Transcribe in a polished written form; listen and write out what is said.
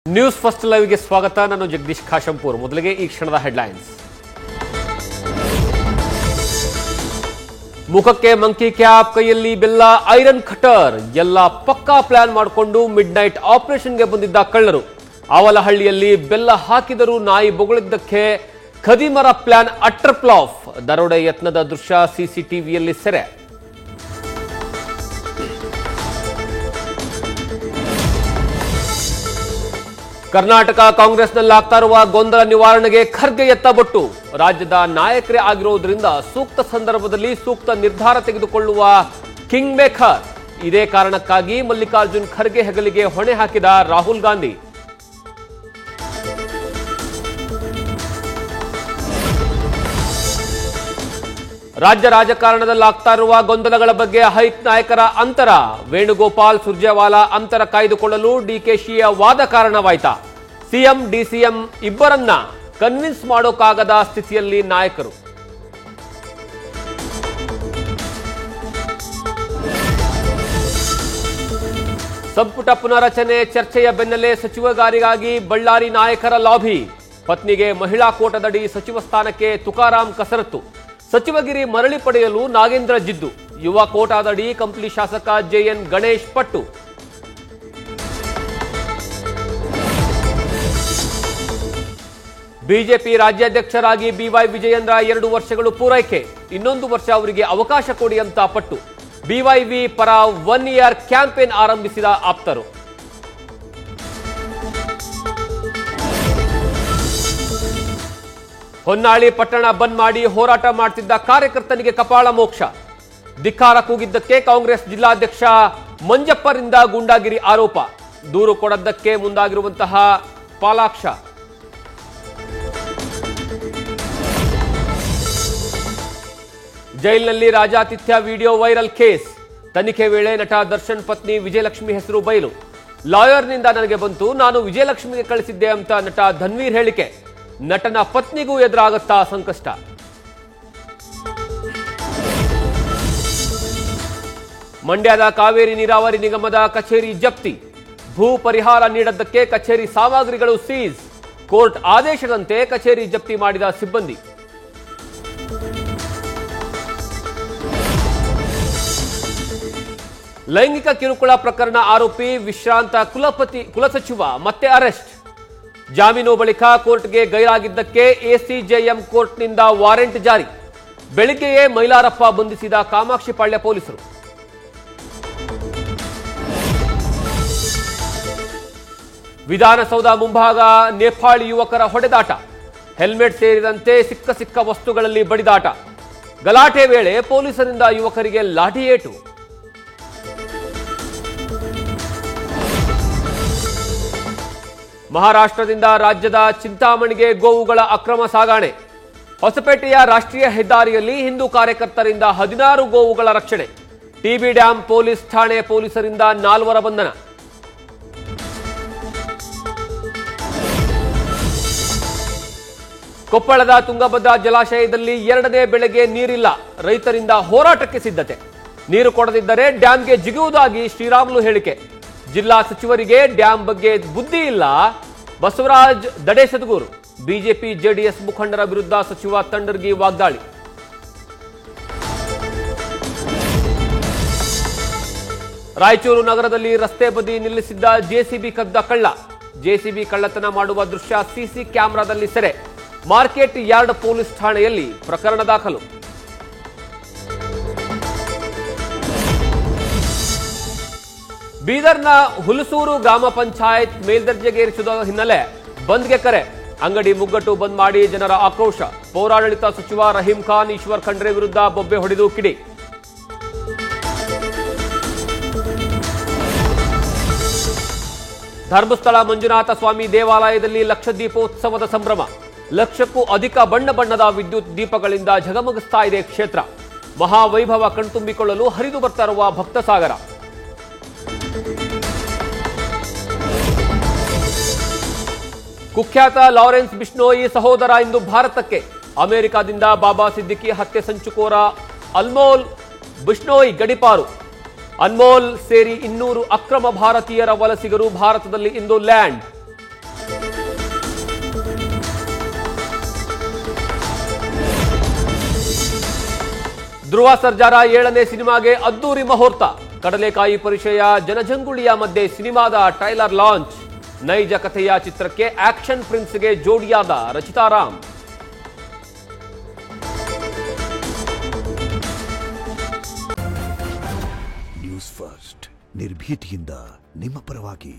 News first ಲೈವ್ಗೆ ಸ್ವಾಗತ. ನಾನು ಜಗದೀಶ್ ಖಾಶಂಪುರ್. ಮೊದಲಿಗೆ ಈ ಕ್ಷಣದ ಹೆಡ್ಲೈನ್ಸ್. ಮುಖಕ್ಕೆ ಮಂಕಿ ಕ್ಯಾಪ್, ಕೈಯಲ್ಲಿ ಬೆಲ್ಲ, ಐರನ್ ಕಟರ್, ಎಲ್ಲ ಪಕ್ಕಾ ಪ್ಲಾನ್ ಮಾಡಿಕೊಂಡು ಮಿಡ್ ನೈಟ್ ಆಪರೇಷನ್ಗೆ ಬಂದಿದ್ದ ಕಳ್ಳರು. ಆವಲಹಳ್ಳಿಯಲ್ಲಿ ಬೆಲ್ಲ ಹಾಕಿದರೂ ನಾಯಿ ಬೊಗಳಿದ್ದಕ್ಕೆ ಖದೀಮರ ಪ್ಲಾನ್ ಅಟರ್ ಫ್ಲಾಪ್. ದರೋಡೆ ಯತ್ನದ ದೃಶ್ಯ ಸಿಸಿಟಿವಿಯಲ್ಲಿ ಸೆರೆ. ಕರ್ನಾಟಕ ಕಾಂಗ್ರೆಸ್ನಲ್ಲಿ ಆಗ್ತಾ ಇರುವ ಗೊಂದಲ ನಿವಾರಣೆಗೆ ಖರ್ಗೆ ಎತ್ತಬೊಟ್ಟು. ರಾಜ್ಯದ ನಾಯಕರೇ ಆಗಿರುವುದರಿಂದ ಸೂಕ್ತ ಸಂದರ್ಭದಲ್ಲಿ ಸೂಕ್ತ ನಿರ್ಧಾರ ತೆಗೆದುಕೊಳ್ಳುವ ಕಿಂಗ್ ಮೇಕರ್. ಇದೇ ಕಾರಣಕ್ಕಾಗಿ ಮಲ್ಲಿಕಾರ್ಜುನ್ ಖರ್ಗೆ ಹೆಗಲಿಗೆ ಹೊಣೆ ಹಾಕಿದ ರಾಹುಲ್ ಗಾಂಧಿ. ರಾಜ್ಯ ರಾಜಕಾರಣದಲ್ಲಿ ಆಗ್ತಾ ಇರುವ ಗೊಂದಲಗಳ ಬಗ್ಗೆ ಹೈಕ್ ನಾಯಕರ ಅಂತರ. ವೇಣುಗೋಪಾಲ್ ಸುರ್ಜೇವಾಲಾ ಅಂತರ ಕಾಯ್ದುಕೊಳ್ಳಲು ಡಿಕೆಶಿಯ ವಾದ ಕಾರಣವಾಯ್ತಾ? ಸಿಎಂ ಡಿಸಿಎಂ ಇಬ್ಬರನ್ನ ಕನ್ವಿನ್ಸ್ ಮಾಡೋಕ್ಕಾಗದ ಸ್ಥಿತಿಯಲ್ಲಿ ನಾಯಕರು. ಸಂಪುಟ ಪುನರಚನೆ ಚರ್ಚೆಯ ಬೆನ್ನಲ್ಲೇ ಸಚಿವಗಾರಿಗಾಗಿ ಬಳ್ಳಾರಿ ನಾಯಕರ ಲಾಬಿ. ಪತ್ನಿಗೆ ಮಹಿಳಾ ಕೋಟದಡಿ ಸಚಿವ ಸ್ಥಾನಕ್ಕೆ ತುಕಾರಾಂ ಕಸರತ್ತು. ಸಚಿವಗಿರಿ ಮರಳಿ ಪಡೆಯಲು ನಾಗೇಂದ್ರ ಜಿದ್ದು. ಯುವ ಕೋಟಾದಡಿ ಕಂಪ್ಲಿ ಶಾಸಕ ಜೆಎನ್ ಗಣೇಶ್ ಪಟ್ಟು. ಬಿಜೆಪಿ ರಾಜ್ಯಾಧ್ಯಕ್ಷರಾಗಿ ಬಿವೈ ವಿಜಯೇಂದ್ರ 2 ವರ್ಷಗಳು ಪೂರೈಕೆ. ಇನ್ನೊಂದು ವರ್ಷ ಅವರಿಗೆ ಅವಕಾಶ ಕೊಡಿ ಅಂತ ಪಟ್ಟು. ಬಿವೈವಿ ಪರ 1 ಇಯರ್ ಕ್ಯಾಂಪೇನ್ ಆರಂಭಿಸಿದ ಆಪ್ತರು. ಹೊನ್ನಾಳಿ ಪಟ್ಟಣ ಬಂದ್ ಮಾಡಿ ಹೋರಾಟ ಮಾಡ್ತಿದ್ದ ಕಾರ್ಯಕರ್ತನಿಗೆ ಕಪಾಳ ಮೋಕ್ಷ. ಧಿಕ್ಕಾರ ಕೂಗಿದ್ದಕ್ಕೆ ಕಾಂಗ್ರೆಸ್ ಜಿಲ್ಲಾಧ್ಯಕ್ಷ ಮಂಜಪ್ಪರಿಂದ ಗೂಂಡಾಗಿರಿ ಆರೋಪ. ದೂರು ಕೊಡದ್ದಕ್ಕೆ ಮುಂದಾಗಿರುವಂತಹ ಪಾಲಾಕ್ಷ. ಜೈಲಿನಲ್ಲಿ ರಾಜಾತಿಥ್ಯ ವಿಡಿಯೋ ವೈರಲ್ ಕೇಸ್. ತನಿಖೆ ವೇಳೆ ನಟ ದರ್ಶನ್ ಪತ್ನಿ ವಿಜಯಲಕ್ಷ್ಮಿ ಹೆಸರು ಬಯಲು. ಲಾಯರ್ನಿಂದ ನನಗೆ ಬಂತು, ನಾನು ವಿಜಯಲಕ್ಷ್ಮಿಗೆ ಕಳಿಸಿದ್ದೆ ಅಂತ ನಟ ಧನ್ವೀರ್ ಹೇಳಿಕೆ. ನಟನ ಪತ್ನಿಗೂ ಎದುರಾಗುತ್ತಾ ಸಂಕಷ್ಟ. ಮಂಡ್ಯದ ಕಾವೇರಿ ನೀರಾವರಿ ನಿಗಮದ ಕಚೇರಿ ಜಪ್ತಿ. ಭೂ ಪರಿಹಾರ ನೀಡದ್ದಕ್ಕೆ ಕಚೇರಿ ಸಾಮಗ್ರಿಗಳು ಸೀಸ್. ಕೋರ್ಟ್ ಆದೇಶದಂತೆ ಕಚೇರಿ ಜಪ್ತಿ ಮಾಡಿದ ಸಿಬ್ಬಂದಿ. ಲೈಂಗಿಕ ಕಿರುಕುಳ ಪ್ರಕರಣ ಆರೋಪಿ ವಿಶ್ರಾಂತ ಕುಲಸಚಿವ ಮತ್ತೆ ಅರೆಸ್ಟ್. ಜಾಮೀನು ಬಳಿಕ ಕೋರ್ಟ್ಗೆ ಗೈರಾಗಿದ್ದಕ್ಕೆ ಎಸಿಜೆಎಂ ಕೋರ್ಟ್ನಿಂದ ವಾರೆಂಟ್ ಜಾರಿ. ಬೆಳಿಗ್ಗೆಯೇ ಮೈಲಾರಪ್ಪ ಬಂಧಿಸಿದ ಕಾಮಾಕ್ಷಿಪಾಳ್ಯ ಪೊಲೀಸರು. ವಿಧಾನಸೌಧ ಮುಂಭಾಗ ನೇಪಾಳಿ ಯುವಕರ ಹೊಡೆದಾಟ. ಹೆಲ್ಮೆಟ್ ಸೇರಿದಂತೆ ಸಿಕ್ಕ ವಸ್ತುಗಳಲ್ಲಿ ಬಡಿದಾಟ. ಗಲಾಟೆ ವೇಳೆ ಪೊಲೀಸರಿಂದ ಯುವಕರಿಗೆ ಲಾಠಿ ಏಟು. ಮಹಾರಾಷ್ಟ್ರದಿಂದ ರಾಜ್ಯದ ಚಿಂತಾಮಣಿಗೆ ಗೋವುಗಳ ಅಕ್ರಮ ಸಾಗಾಣೆ. ಹೊಸಪೇಟೆಯ ರಾಷ್ಟ್ರೀಯ ಹೆದ್ದಾರಿಯಲ್ಲಿ ಹಿಂದೂ ಕಾರ್ಯಕರ್ತರಿಂದ 16 ಗೋವುಗಳ ರಕ್ಷಣೆ. ಟಿಬಿ ಡ್ಯಾಂ ಪೊಲೀಸ್ ಠಾಣೆ ಪೊಲೀಸರಿಂದ 4 ಬಂಧನ. ಕೊಪ್ಪಳದ ತುಂಗಭದ್ರಾ ಜಲಾಶಯದಲ್ಲಿ 2ನೇ ಬೆಳೆಗೆ ನೀರಿಲ್ಲ. ರೈತರಿಂದ ಹೋರಾಟಕ್ಕೆ ಸಿದ್ಧತೆ. ನೀರು ಕೊಡದಿದ್ದರೆ ಡ್ಯಾಂಗೆ ಜಿಗುವುದಾಗಿ ಶ್ರೀರಾಮುಲು ಹೇಳಿಕೆ. ಜಿಲ್ಲಾ ಸಚಿವರಿಗೆ ಡ್ಯಾಂ ಬಗ್ಗೆ ಬುದ್ಧಿ ಇಲ್ಲ. ಬಸವರಾಜ್ ದಡೇಸದಗೂರು. ಬಿಜೆಪಿ ಜೆಡಿಎಸ್ ಮುಖಂಡರ ವಿರುದ್ಧ ಸಚಿವ ತಂಡರ್ಗಿ ವಾಗ್ದಾಳಿ. ರಾಯಚೂರು ನಗರದಲ್ಲಿ ರಸ್ತೆ ಬದಿ ನಿಲ್ಲಿಸಿದ್ದ ಜೆಸಿಬಿ ಕದ್ದ ಕಳ್ಳ. ಜೆಸಿಬಿ ಕಳ್ಳತನ ಮಾಡುವ ದೃಶ್ಯ ಸಿಸಿ ಕ್ಯಾಮೆರಾದಲ್ಲಿ ಸೆರೆ. ಮಾರ್ಕೆಟ್ ಯಾರ್ಡ್ ಪೊಲೀಸ್ ಠಾಣೆಯಲ್ಲಿ ಪ್ರಕರಣ ದಾಖಲು. ಬೀದರ್ನ ಹುಲಸೂರು ಗ್ರಾಮ ಪಂಚಾಯತ್ ಮೇಲ್ದರ್ಜೆಗೇರಿಸಿದ ಹಿನ್ನೆಲೆ ಬಂದ್ಗೆ ಕರೆ. ಅಂಗಡಿ ಮುಗ್ಗಟ್ಟು ಬಂದ್ ಮಾಡಿ ಜನರ ಆಕ್ರೋಶ. ಪೌರಾಡಳಿತ ಸಚಿವ ರಹೀಂ ಖಾನ್ ಈಶ್ವರ್ ಖಂಡ್ರೆ ವಿರುದ್ಧ ಬೊಬ್ಬೆ ಹೊಡೆದು ಕಿಡಿ. ಧರ್ಮಸ್ಥಳ ಮಂಜುನಾಥ ಸ್ವಾಮಿ ದೇವಾಲಯದಲ್ಲಿ ಲಕ್ಷ ದೀಪೋತ್ಸವದ ಸಂಭ್ರಮ. ಲಕ್ಷಕ್ಕೂ ಅಧಿಕ ಬಣ್ಣದ ವಿದ್ಯುತ್ ದೀಪಗಳಿಂದ ಝಗಮಗಿಸ್ತಾ ಇದೆ ಕ್ಷೇತ್ರ. ಮಹಾವೈಭವ ಕಣ್ತುಂಬಿಕೊಳ್ಳಲು ಹರಿದು ಬರ್ತಾ ಇರುವ ಭಕ್ತ ಸಾಗರ. ಕುಖ್ಯಾತ ಲಾರೆನ್ಸ್ ಬಿಷ್ಣೋಯಿ ಸಹೋದರ ಇಂದು ಭಾರತಕ್ಕೆ. ಅಮೆರಿಕದಿಂದ ಬಾಬಾ ಸಿದ್ದಿಕಿ ಹತ್ಯೆ ಸಂಚುಕೋರ ಅಲ್ಮೋಲ್ ಬಿಷ್ಣೋಯಿ ಗಡಿಪಾರು. ಅನ್ಮೋಲ್ ಸೇರಿ 200 ಅಕ್ರಮ ಭಾರತೀಯರ ವಲಸಿಗರು ಭಾರತದಲ್ಲಿ ಇಂದು ಲ್ಯಾಂಡ್. ಧ್ರುವ ಸರ್ಜಾರ 7ನೇ ಸಿನಿಮಾಗೆ ಅದ್ದೂರಿ ಮುಹೂರ್ತ. ಕಡಲೆಕಾಯಿ ಪರಿಚಯ ಜನಜಂಗುಳಿಯ ಮಧ್ಯೆ ಸಿನಿಮಾದ ಟ್ರೈಲರ್ ಲಾಂಚ್. ನೈಜ ಕಥೆಯ ಚಿತ್ರಕ್ಕೆ ಆಕ್ಷನ್ ಪ್ರಿನ್ಸ್ಗೆ ಜೋಡಿಯಾದ ರಚಿತಾ ರಾಮ್. ನ್ಯೂಸ್ ಫಸ್ಟ್ ನಿರ್ಭೀತಿಯಿಂದ ನಿಮ್ಮ ಪರವಾಗಿ.